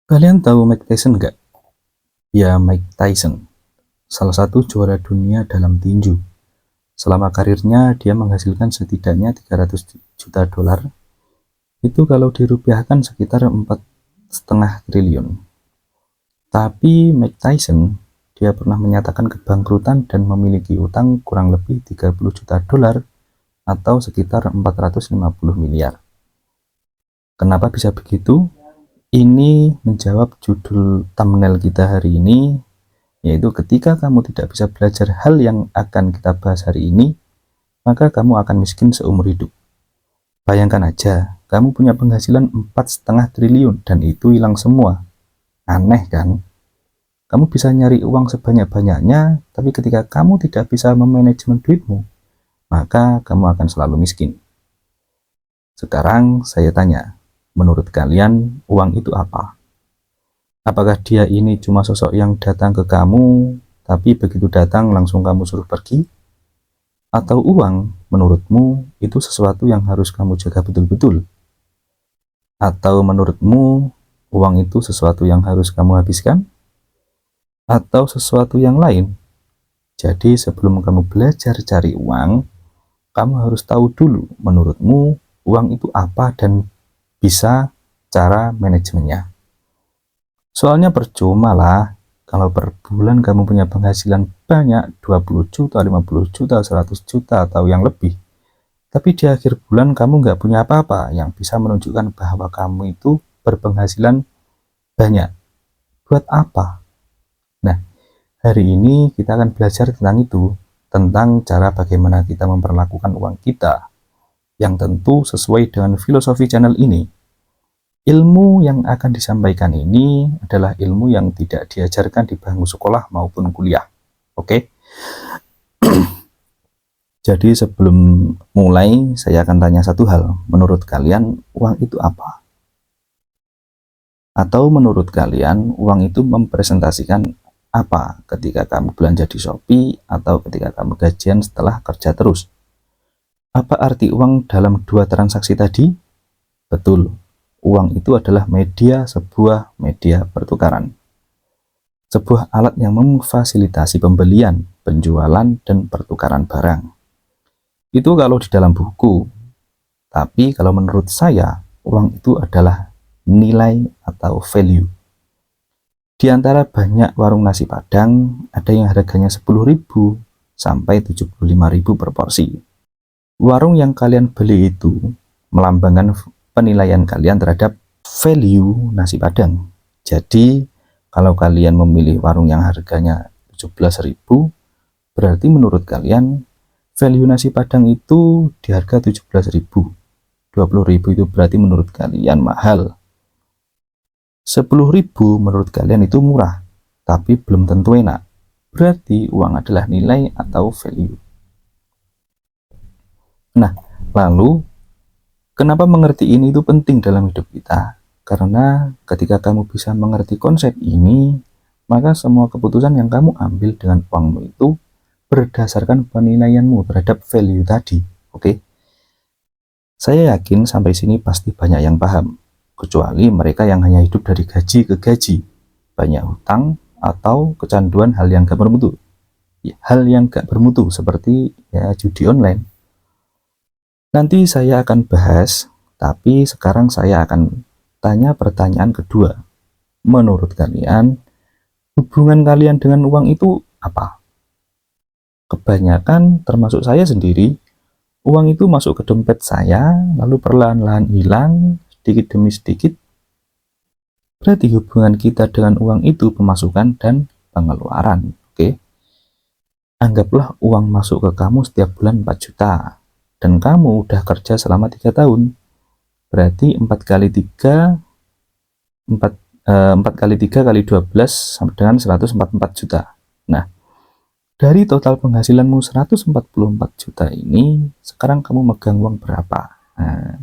Kalian tahu Mike Tyson nggak? Ya, Mike Tyson, salah satu juara dunia dalam tinju. Selama karirnya, dia menghasilkan setidaknya 300 juta dolar. Itu kalau dirupiahkan sekitar 4,5 triliun. Tapi Mike Tyson, dia pernah menyatakan kebangkrutan dan memiliki utang kurang lebih 30 juta dolar atau sekitar 450 miliar. Kenapa bisa begitu? Ini menjawab judul thumbnail kita hari ini, yaitu ketika kamu tidak bisa belajar hal yang akan kita bahas hari ini, maka kamu akan miskin seumur hidup. Bayangkan aja, kamu punya penghasilan 4,5 triliun dan itu hilang semua. Aneh kan? Kamu bisa nyari uang sebanyak-banyaknya, tapi ketika kamu tidak bisa memanajemen duitmu, maka kamu akan selalu miskin. Sekarang saya tanya, menurut kalian uang itu apa? Apakah dia ini cuma sosok yang datang ke kamu, tapi begitu datang langsung kamu suruh pergi? Atau uang menurutmu itu sesuatu yang harus kamu jaga betul-betul? Atau menurutmu uang itu sesuatu yang harus kamu habiskan? Atau sesuatu yang lain? Jadi sebelum kamu belajar cari uang, kamu harus tahu dulu menurutmu uang itu apa dan bisa cara manajemennya. Soalnya percuma lah kalau per bulan kamu punya penghasilan banyak 20 juta, 50 juta, 100 juta atau yang lebih. Tapi di akhir bulan kamu nggak punya apa-apa yang bisa menunjukkan bahwa kamu itu berpenghasilan banyak. Buat apa? Nah, hari ini kita akan belajar tentang itu, tentang cara bagaimana kita memperlakukan uang kita, yang tentu sesuai dengan filosofi channel ini. Ilmu yang akan disampaikan ini adalah ilmu yang tidak diajarkan di bangku sekolah maupun kuliah. Oke? Jadi sebelum mulai, saya akan tanya satu hal. Menurut kalian, uang itu apa? Atau menurut kalian, uang itu mempresentasikan apa ketika kamu belanja di Shopee atau ketika kamu gajian setelah kerja terus? Apa arti uang dalam dua transaksi tadi? Betul, uang itu adalah sebuah media pertukaran. Sebuah alat yang memfasilitasi pembelian, penjualan, dan pertukaran barang. Itu kalau di dalam buku. Tapi kalau menurut saya, uang itu adalah nilai atau value. Di antara banyak warung nasi Padang, ada yang harganya 10.000 sampai 75.000 per porsi. Warung yang kalian beli itu melambangkan penilaian kalian terhadap value nasi Padang. Jadi, kalau kalian memilih warung yang harganya 17.000, berarti menurut kalian value nasi Padang itu di harga 17.000. 20.000 itu berarti menurut kalian mahal. 10.000 menurut kalian itu murah, tapi belum tentu enak. Berarti uang adalah nilai atau value. Nah, lalu kenapa mengerti ini itu penting dalam hidup kita? Karena ketika kamu bisa mengerti konsep ini, maka semua keputusan yang kamu ambil dengan uangmu itu berdasarkan penilaianmu terhadap value tadi. Oke? Saya yakin sampai sini pasti banyak yang paham, kecuali mereka yang hanya hidup dari gaji ke gaji, banyak hutang, atau kecanduan hal yang gak bermutu. Hal yang gak bermutu seperti judi online. Nanti saya akan bahas, tapi sekarang saya akan tanya pertanyaan kedua. Menurut kalian, hubungan kalian dengan uang itu apa? Kebanyakan, termasuk saya sendiri, uang itu masuk ke dompet saya, lalu perlahan-lahan hilang, sedikit demi sedikit. Berarti hubungan kita dengan uang itu pemasukan dan pengeluaran. Oke? Anggaplah uang masuk ke kamu setiap bulan 4 juta. Dan kamu udah kerja selama 3 tahun. Berarti 4 kali 3, 4 kali 3 kali 12 sama dengan 144 juta. Nah, dari total penghasilanmu 144 juta ini, sekarang kamu megang uang berapa? Nah,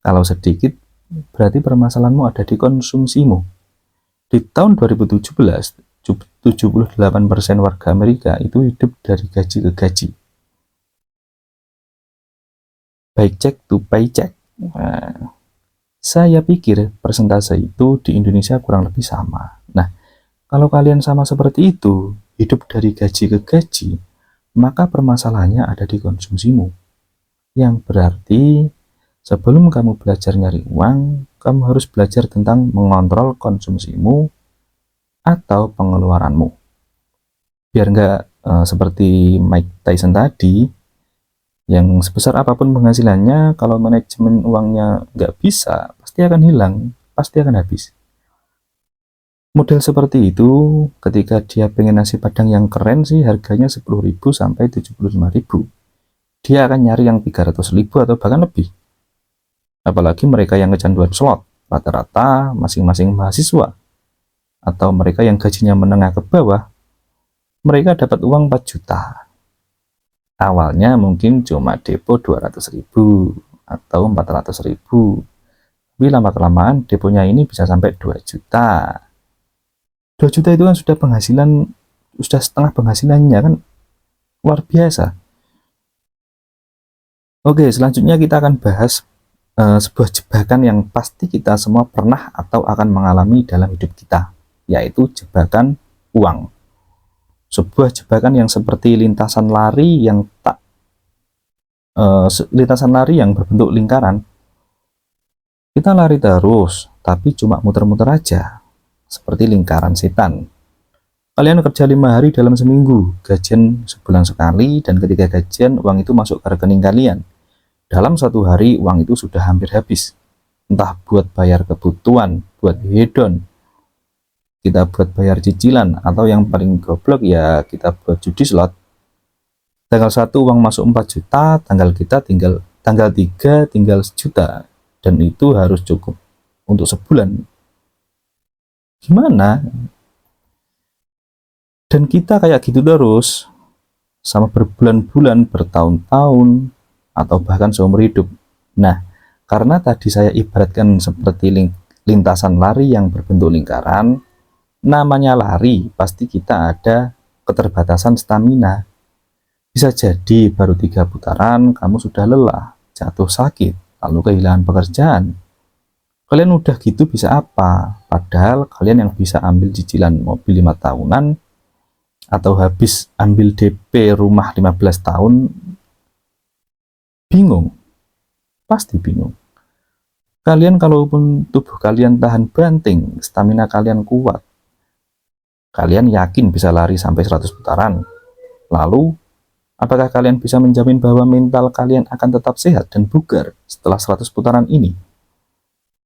kalau sedikit, berarti permasalahanmu ada di konsumsimu. Di tahun 2017, 78% warga Amerika itu hidup dari gaji ke gaji. Paycheck to paycheck. Nah, Saya pikir persentase itu di Indonesia kurang lebih sama. Nah, kalau kalian sama seperti itu, hidup dari gaji ke gaji, maka permasalahannya ada di konsumsimu. Yang berarti, sebelum kamu belajar nyari uang, kamu harus belajar tentang mengontrol konsumsimu atau pengeluaranmu. Biar nggak seperti Mike Tyson tadi, yang sebesar apapun penghasilannya, kalau manajemen uangnya nggak bisa, pasti akan hilang, pasti akan habis. Model seperti itu, ketika dia pengen nasi padang yang keren sih, harganya 10.000 sampai 75.000. Dia akan nyari yang 300.000 atau bahkan lebih. Apalagi mereka yang kecanduan slot, rata-rata masing-masing mahasiswa, atau mereka yang gajinya menengah ke bawah, mereka dapat uang 4 juta. Awalnya mungkin cuma depo 200.000 atau 400.000, tapi lama-kelamaan deponya ini bisa sampai 2 juta. 2 juta itu kan sudah penghasilan, sudah setengah penghasilannya, kan luar biasa. Oke, selanjutnya kita akan bahas sebuah jebakan yang pasti kita semua pernah atau akan mengalami dalam hidup kita, yaitu jebakan uang. Sebuah jebakan yang seperti lintasan lari yang berbentuk lingkaran. Kita lari terus, tapi cuma muter-muter aja, seperti lingkaran setan. Kalian kerja 5 hari dalam seminggu, gajian sebulan sekali, dan ketika gajian uang itu masuk ke rekening kalian. Dalam 1 hari uang itu sudah hampir habis, entah buat bayar kebutuhan, buat hedon, kita buat bayar cicilan, atau yang paling goblok ya kita buat judi slot. Tanggal 1 uang masuk 4 juta, tanggal 3 tinggal 1 juta, dan itu harus cukup untuk sebulan. Gimana? Dan kita kayak gitu terus sama berbulan-bulan, bertahun-tahun, atau bahkan seumur hidup. Nah, karena tadi saya ibaratkan seperti lintasan lari yang berbentuk lingkaran, namanya lari, pasti kita ada keterbatasan stamina. Bisa jadi baru 3 putaran, kamu sudah lelah, jatuh sakit, lalu kehilangan pekerjaan. Kalian udah gitu bisa apa? Padahal kalian yang bisa ambil cicilan mobil 5 tahunan, atau habis ambil DP rumah 15 tahun, bingung. Pasti bingung. Kalian kalaupun tubuh kalian tahan banting, stamina kalian kuat, kalian yakin bisa lari sampai 100 putaran. Lalu, apakah kalian bisa menjamin bahwa mental kalian akan tetap sehat dan bugar setelah 100 putaran ini?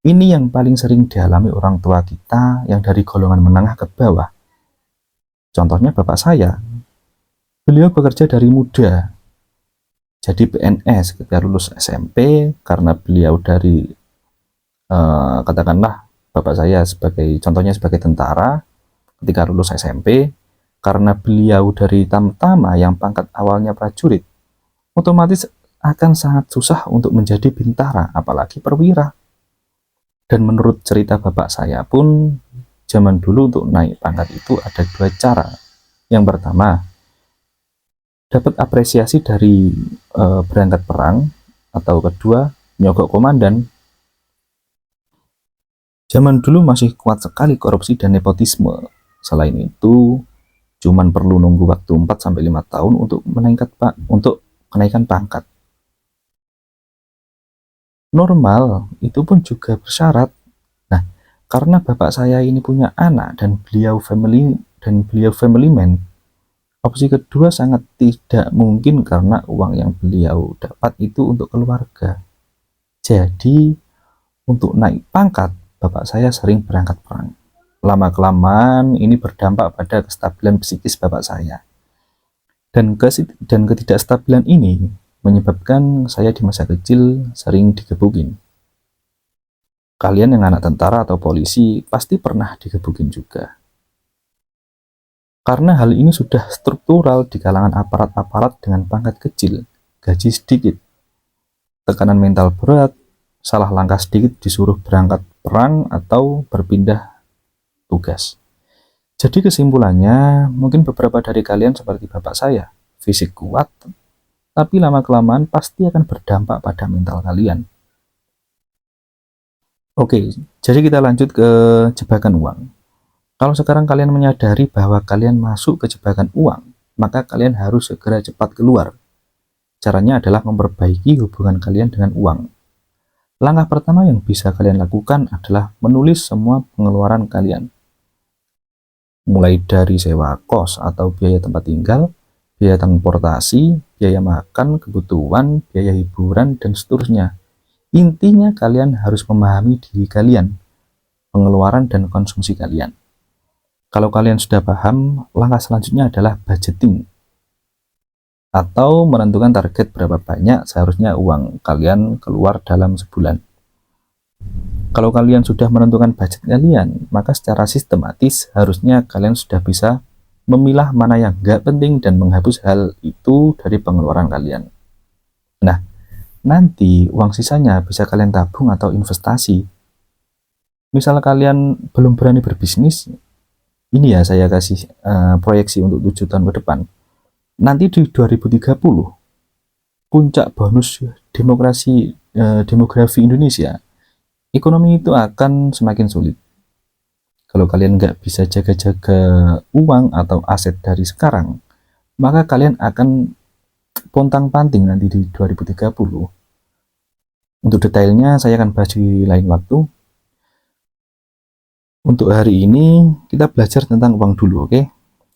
Ini yang paling sering dialami orang tua kita yang dari golongan menengah ke bawah. Contohnya bapak saya. Beliau bekerja dari muda. Jadi PNS ketika lulus SMP, karena beliau dari katakanlah bapak saya contohnya sebagai tentara. Ketika lulus SMP, karena beliau dari Tamtama yang pangkat awalnya prajurit, otomatis akan sangat susah untuk menjadi bintara, apalagi perwira. Dan menurut cerita bapak saya pun, zaman dulu untuk naik pangkat itu ada 2 cara. Yang pertama, dapat apresiasi dari berangkat perang, atau kedua, nyogok komandan. Zaman dulu masih kuat sekali korupsi dan nepotisme. Selain itu, cuman perlu nunggu waktu 4-5 tahun untuk kenaikan pangkat. Normal, itu pun juga bersyarat. Nah, karena bapak saya ini punya anak dan beliau family man, opsi kedua sangat tidak mungkin karena uang yang beliau dapat itu untuk keluarga. Jadi, untuk naik pangkat, bapak saya sering berangkat perang. Lama-kelamaan ini berdampak pada kestabilan psikis bapak saya. Dan ketidakstabilan ini menyebabkan saya di masa kecil sering digebukin. Kalian yang anak tentara atau polisi pasti pernah digebukin juga. Karena hal ini sudah struktural di kalangan aparat-aparat dengan pangkat kecil, gaji sedikit, tekanan mental berat, salah langkah sedikit disuruh berangkat perang atau berpindah tugas. Jadi kesimpulannya, mungkin beberapa dari kalian seperti bapak saya, fisik kuat, tapi lama-kelamaan pasti akan berdampak pada mental kalian. Oke, jadi kita lanjut ke jebakan uang. Kalau sekarang kalian menyadari bahwa kalian masuk ke jebakan uang, maka kalian harus segera cepat keluar. Caranya adalah memperbaiki hubungan kalian dengan uang. Langkah pertama yang bisa kalian lakukan adalah menulis semua pengeluaran kalian, mulai dari sewa kos atau biaya tempat tinggal, biaya transportasi, biaya makan, kebutuhan, biaya hiburan, dan seterusnya. Intinya kalian harus memahami diri kalian, pengeluaran dan konsumsi kalian. Kalau kalian sudah paham, langkah selanjutnya adalah budgeting atau menentukan target berapa banyak seharusnya uang kalian keluar dalam sebulan. Kalau kalian sudah menentukan budget kalian, maka secara sistematis harusnya kalian sudah bisa memilah mana yang nggak penting dan menghapus hal itu dari pengeluaran kalian. Nah, nanti uang sisanya bisa kalian tabung atau investasi. Misal kalian belum berani berbisnis, ini ya saya kasih proyeksi untuk 7 tahun ke depan. Nanti di 2030, puncak bonus demografi Indonesia, ekonomi itu akan semakin sulit. Kalau kalian nggak bisa jaga-jaga uang atau aset dari sekarang, maka kalian akan pontang-panting nanti di 2030. Untuk detailnya saya akan bahas di lain waktu. Untuk hari ini kita belajar tentang uang dulu, oke?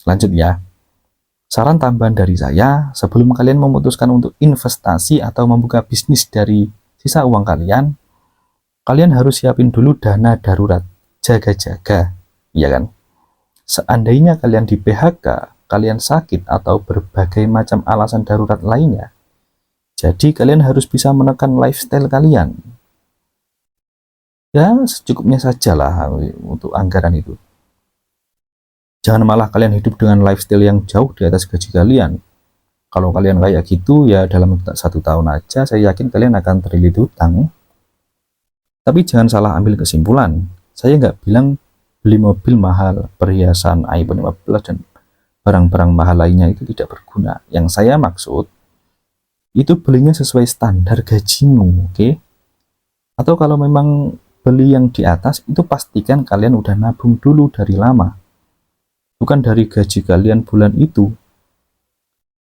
Lanjut ya. Saran tambahan dari saya, sebelum kalian memutuskan untuk investasi atau membuka bisnis dari sisa uang kalian, kalian harus siapin dulu dana darurat, jaga-jaga, ya kan? Seandainya kalian di PHK, kalian sakit atau berbagai macam alasan darurat lainnya, jadi kalian harus bisa menekan lifestyle kalian. Ya, secukupnya sajalah untuk anggaran itu. Jangan malah kalian hidup dengan lifestyle yang jauh di atas gaji kalian. Kalau kalian kayak gitu, ya dalam 1 tahun aja saya yakin kalian akan terlilit hutang. Tapi jangan salah ambil kesimpulan. Saya nggak bilang beli mobil mahal, perhiasan iPhone 15 dan barang-barang mahal lainnya itu tidak berguna. Yang saya maksud itu belinya sesuai standar gajimu, oke? Atau kalau memang beli yang di atas, itu pastikan kalian udah nabung dulu dari lama, bukan dari gaji kalian bulan itu.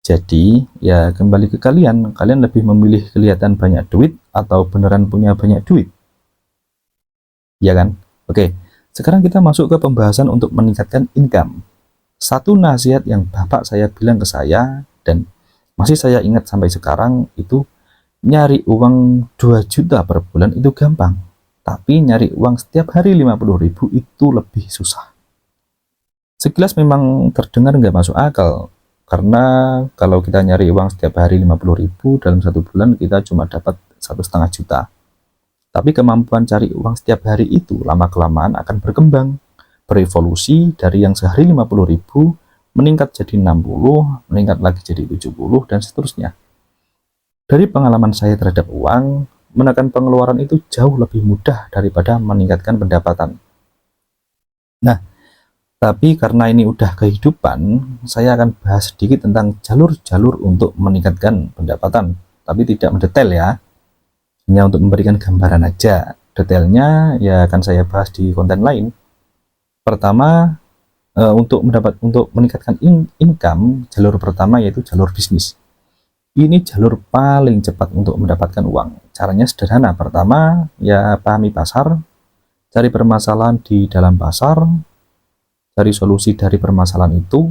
Jadi ya kembali ke kalian, kalian lebih memilih kelihatan banyak duit atau beneran punya banyak duit, ya kan? Oke, sekarang kita masuk ke pembahasan untuk meningkatkan income. Satu nasihat yang bapak saya bilang ke saya dan masih saya ingat sampai sekarang itu, nyari uang 2 juta per bulan itu gampang, tapi nyari uang setiap hari 50.000 itu lebih susah. Sekilas memang terdengar nggak masuk akal, karena kalau kita nyari uang setiap hari 50.000 dalam 1 bulan kita cuma dapat 1,5 juta. Tapi kemampuan cari uang setiap hari itu lama-kelamaan akan berkembang, berevolusi dari yang sehari 50.000 meningkat jadi 60, meningkat lagi jadi 70, dan seterusnya. Dari pengalaman saya terhadap uang, menekan pengeluaran itu jauh lebih mudah daripada meningkatkan pendapatan. Nah, tapi karena ini udah kehidupan, saya akan bahas sedikit tentang jalur-jalur untuk meningkatkan pendapatan, tapi tidak mendetail ya, hanya untuk memberikan gambaran aja. Detailnya ya akan saya bahas di konten lain. Pertama, untuk meningkatkan income, jalur pertama yaitu jalur bisnis. Ini jalur paling cepat untuk mendapatkan uang. Caranya sederhana. Pertama, ya pahami pasar, cari permasalahan di dalam pasar, cari solusi dari permasalahan itu,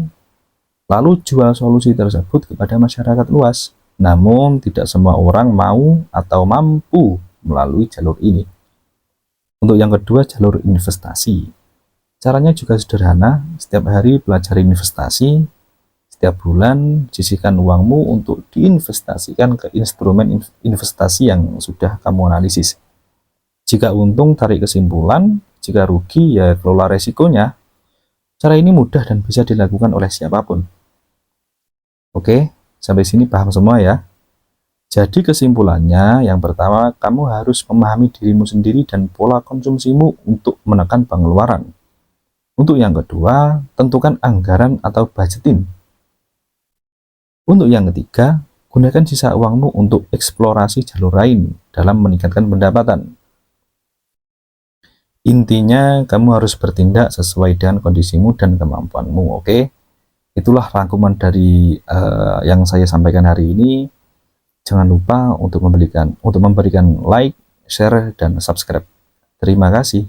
lalu jual solusi tersebut kepada masyarakat luas. Namun, tidak semua orang mau atau mampu melalui jalur ini. Untuk yang kedua, jalur investasi. Caranya juga sederhana, setiap hari pelajari investasi, setiap bulan sisihkan uangmu untuk diinvestasikan ke instrumen investasi yang sudah kamu analisis. Jika untung tarik kesimpulan, jika rugi ya kelola resikonya. Cara ini mudah dan bisa dilakukan oleh siapapun. Oke, sampai sini paham semua ya? Jadi kesimpulannya, yang pertama kamu harus memahami dirimu sendiri dan pola konsumsimu untuk menekan pengeluaran. Untuk yang kedua, tentukan anggaran atau budgeting. Untuk yang ketiga, gunakan sisa uangmu untuk eksplorasi jalur lain dalam meningkatkan pendapatan. Intinya kamu harus bertindak sesuai dengan kondisimu dan kemampuanmu. Oke, itulah rangkuman dari yang saya sampaikan hari ini. Jangan lupa untuk memberikan like, share, dan subscribe. Terima kasih.